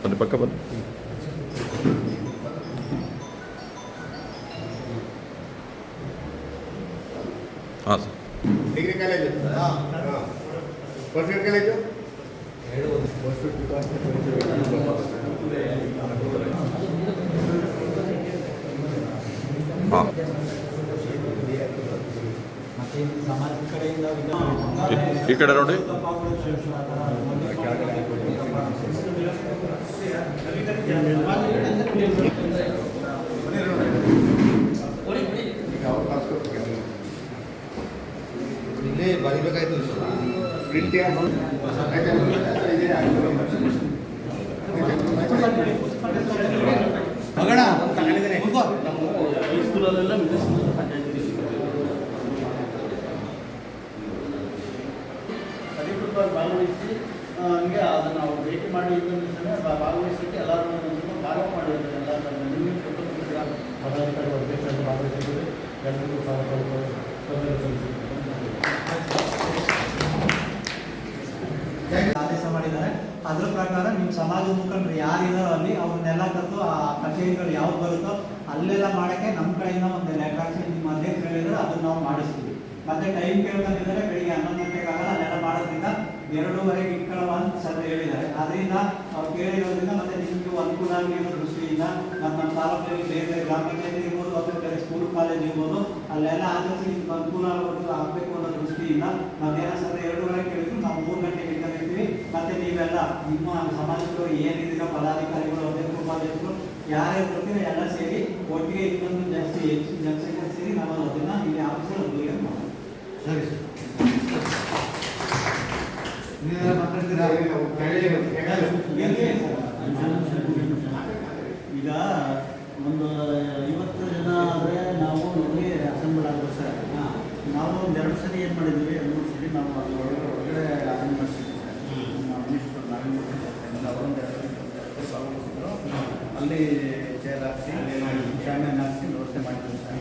ಬನ್ನಿ ಪಕ್ಕ ಬನ್ನಿ. ಹಾಂ sir. Degree college post college ಹಾಂ ಈ ಕಡೆ ನೋಡಿ. ಇಲ್ಲೇ ಬರಿಬೇಕಾಯ್ತು ಪ್ರಿಂಟ್ ಮಗಣ ತಗೊಂಡಿದ್ದೇನೆ ಹೈಸ್ಕೂಲಲ್ಲೆಲ್ಲ ಅಧಿಕೃತವಾಗಿ ಭಾಗವಹಿಸಿ ನನಗೆ ಅದನ್ನು ನಾವು ಭೇಟಿ ಮಾಡಿ ಭಾಗವಹಿಸಲಿಕ್ಕೆ ಎಲ್ಲರೂ ಭಾಗ ಮಾಡಿದ್ದಾರೆ. ಎಲ್ಲ ನಿಮಗೆ ಪದಾಧಿಕಾರಿ ಅಧ್ಯಕ್ಷರು ಭಾಗವಹಿಸಿದ್ದಾರೆ. ಎಲ್ಲರಿಗೂ ಆದೇಶ ಮಾಡಿದ್ದಾರೆ. ಅದ್ರ ಪ್ರಕಾರ ನಿಮ್ಮ ಸಮಾಜದ ಮುಖಂಡರು ಯಾರಿದಾರೋ ಅಲ್ಲಿ ಅವ್ರನ್ನೆಲ್ಲ ಕರೆದು ಆ ಕಚೇರಿಗಳು ಯಾವ್ದು ಬರುತ್ತೋ ಅಲ್ಲೆಲ್ಲ ಮಾಡೋಕ್ಕೆ ನಮ್ಮ ಕಡೆಯಿಂದ ಒಂದು ಲೆಟರ್ ನಿಮ್ಮ ಅಧ್ಯಕ್ಷರು ಹೇಳಿದ್ರೆ ಅದನ್ನು ನಾವು ಮಾಡಿಸ್ತೀವಿ. ಮತ್ತೆ ಟೈಮ್ ಕೇಳ್ಕೊಂಡಿದ್ದಾರೆ, ಬೆಳಿಗ್ಗೆ 11 ಗಂಟೆಗಾಗಲ್ಲ, ಅಲ್ಲೆಲ್ಲ ಮಾಡೋದ್ರಿಂದ 2:30ಗೆ ಇಟ್ಕೊಳ್ಳುವ ಅಂತ ಸರ್ ಹೇಳಿದ್ದಾರೆ. ಅದರಿಂದ ಅವ್ರು ಕೇಳಿರೋದ್ರಿಂದ ಮತ್ತೆ ನಿಮಗೂ ಅನುಕೂಲ ಆಗಲಿ ಅನ್ನೋ ದೃಷ್ಟಿಯಿಂದ ನಮ್ಮ ತಾಲೂಕಿನಲ್ಲಿ ಬೇರೆ ಗ್ರಾಮ ಪಂಚಾಯತಿ ಇರ್ಬೋದು ಅಥವಾ ಬೇರೆ ಸ್ಕೂಲ್ ಕಾಲೇಜ್ ಇರ್ಬೋದು ಅಲ್ಲೆಲ್ಲ ಆಚರಿಸಿ ನಿಮ್ಗೆ ಅನುಕೂಲ ಆಗಬೇಕು ಅನ್ನೋ ದೃಷ್ಟಿಯಿಂದ ನಾವೇನೋ ಸರ್ 2:30 ಕೇಳಿದ್ರು ನಾವು 3 ಗಂಟೆಗೆ ಇಟ್ಕೊಂಡಿರ್ತೀವಿ. ಮತ್ತೆ ನೀವೆಲ್ಲ ನಿಮ್ಮ ಸಮಾಜದವರು ಏನಿದ್ದೀರೋ ಪದಾಧಿಕಾರಿಗಳು ಅಧ್ಯಕ್ಷರು ಉಪಾಧ್ಯಕ್ಷರು ಯಾರೇ ಬರ್ತೀರೋ ಎಲ್ಲ ಸೇರಿ ಒಟ್ಟಿಗೆ ಇನ್ನೊಂದು ಜಾಸ್ತಿ ಹೆಚ್ಚು ಜನಸಂಖ್ಯೆ ಸೇರಿ ನಾವು ಅದನ್ನು ಇಲ್ಲಿ ಆಫೀಸಲ್ಲಿ ಅಭಿವೃದ್ಧಿ ಮಾಡೋದು. ಸರಿ ಸರ್. ಈಗ ಒಂದು 50 ಜನ ಆದರೆ ನಾವು ನೋಡಿ ಅಸೆಂಬಲ್ ಆಗಬೇಕು ಸರ್. ನಾವು ಒಂದು 2 ಸರಿ ಏನು ಮಾಡಿದ್ವಿ, 3 ಸರಿ ನಾವು ಅದು ಹೊರಗಡೆ ಅರೇಂಜ್ ಮಾಡಿಸಿದ್ವಿ ಸರ್. ನಮ್ಮ ಮಿನಿಸ್ಟರ್ ಅವರೊಂದು 2 ಸರಿ ಅಲ್ಲಿ ಚೇರ್ ಹಾಕಿಸಿ ಶಾಮಿಯಾನ ಹಾಕಿಸಿ ವ್ಯವಸ್ಥೆ ಮಾಡಿದ್ವಿ ಸರ್.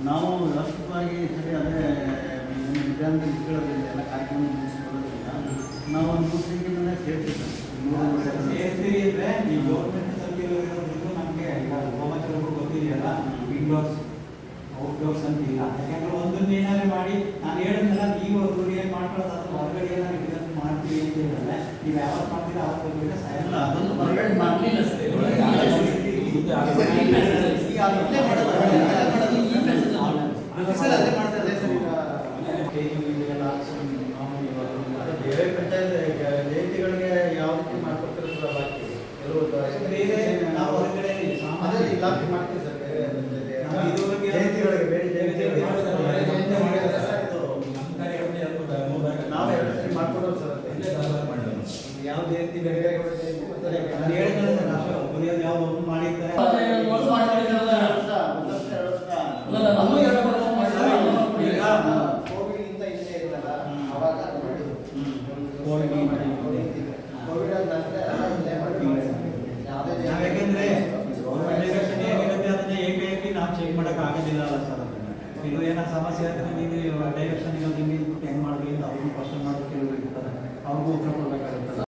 ನಾವು ವ್ಯವಸ್ಥಿತವಾಗಿ ಸರಿ ಅದೇ ವಿಧಾನದ ಇಟ್ಕೊಳ್ಳೋದ್ರಿಂದ ಎಲ್ಲ ಕಾರ್ಯಕ್ರಮ ಮುಗಿಸ್ಕೊಳ್ಳೋದ್ರಿಂದ ನಾವು ಒಂದು 3 ತಿಂಗಳಿಂದ ಸೇರ್ತೀವಿ ಸರ್. ಸೇರ್ತೀವಿ ಅಂದರೆ ಈ ಗೌರ್ಮೆಂಟ್ ಸರ್ಟಿಫಿಕೇಟ್ ನಮಗೆ ಈಗ ಗೋಮಾಚರಗಳು ಗೊತ್ತಿದೆಯಲ್ಲ, ಇಂಡೋರ್ಸ್ ಔಟ್ಡೋರ್ಸ್ ಅಂತ ಇಲ್ಲ. ಯಾಕೆಂದರೆ ಒಂದೊಂದು ಏನಾದ್ರು ಮಾಡಿ ನಾನು ಹೇಳಿದ್ನಲ್ಲ, ನೀವು ರೂಢಿಯಾಗಿ ಮಾಡ್ಕೊಳ್ಳೋದು ಅಥವಾ ಹೊರಗಡೆ ಏನಾದ್ರು ಇದನ್ನು ಮಾಡ್ತೀವಿ ಅಂತ ಹೇಳಿದ್ರೆ ನೀವು ಯಾವತ್ತು ಮಾಡ್ತೀರಾ ಅವತ್ತು ಹೋಗ್ಬಿಟ್ಟು ಸಾಯಲ್ಲ. ಅದೊಂದು ಹೊರಗಡೆ ಮಾಡಲಿಲ್ಲ ಸರ್. ಅದೇ ಮಾಡ್ತಾರೆ ಸರ್. ಬೇರೆ ಪಂಚಾಯತ್ ಜಯಂತಿಗಳಿಗೆ ಯಾವ ರೀತಿ ಮಾಡ್ಕೊಡ್ತಾರೆ ಸರ್? ಬಾಕಿ ಬೇರೆ ನಾವು ಹೊರಗಡೆ ಇಲಾಖೆ ಮಾಡ್ತೀವಿ ಸರ್. ಜಯಂತಿಗಳಿಗೆ ಬೇರೆ ಜಯಂತಿಗಳಿಗೆ ನಾವು 2 ಸರಿ ಮಾಡ್ಕೊಡೋದು ಸರ್. ಯಾವ ಜಯಂತಿ ಬೇರೆ ಯಾವ್ದು ಮಾಡಿರ್ತಾರೆ ಕೋವಿಡ್ಗಿಂತ ಹಿಂದೆ ಇರ್ತಲ್ಲ ಅವಾಗ ಯಾಕೆಂದ್ರೆ ಏನಿರುತ್ತೆ ಅದನ್ನ ಏಕಾಏಕಿ ನಾವು ಚೆಕ್ ಮಾಡೋಕ್ಕಾಗೋದಿಲ್ಲ ಅಲ್ಲ ಸರ್. ಅದನ್ನ ಇದು ಏನೋ ಸಮಸ್ಯೆ ಆದರೆ ನೀವು ಡೈರೆಕ್ಷನ್ ನಿಮಗೆ